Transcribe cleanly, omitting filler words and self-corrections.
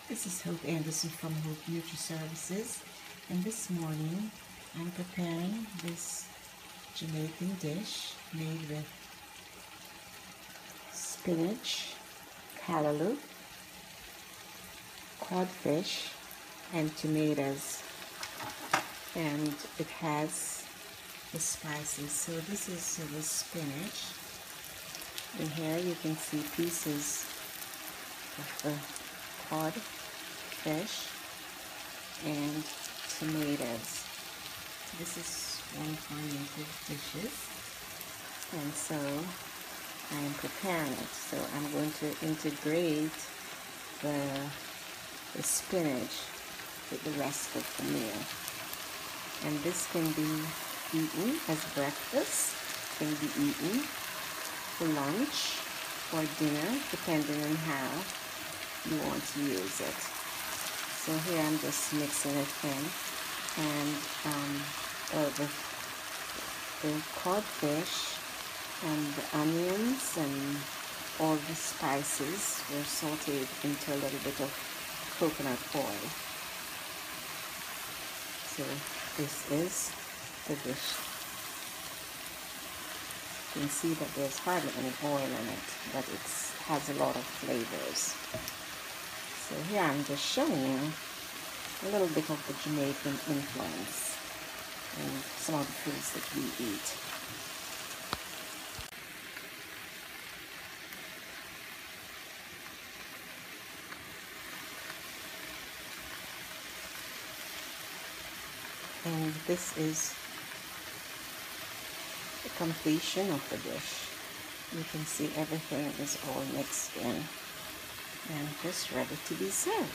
This is Hope Anderson from Hope Nutri Services, and this morning I'm preparing this Jamaican dish made with spinach, callaloo, codfish, and tomatoes, and it has the spices. So this is the spinach. In here you can see pieces of the cod fish and tomatoes. This is one of my native dishes, and so I am preparing it. So I'm going to integrate the spinach with the rest of the meal, and this can be eaten as breakfast, can be eaten for lunch or dinner, depending on how you want to use it. So here I'm just mixing it in, and the codfish and the onions and all the spices were sauteed into a little bit of coconut oil. So this is the dish. You can see that there's hardly any oil in it, but it has a lot of flavors. So here I'm just showing you a little bit of the Jamaican influence in some of the foods that we eat. And this is the completion of the dish. You can see everything is all mixed in and just ready to be served.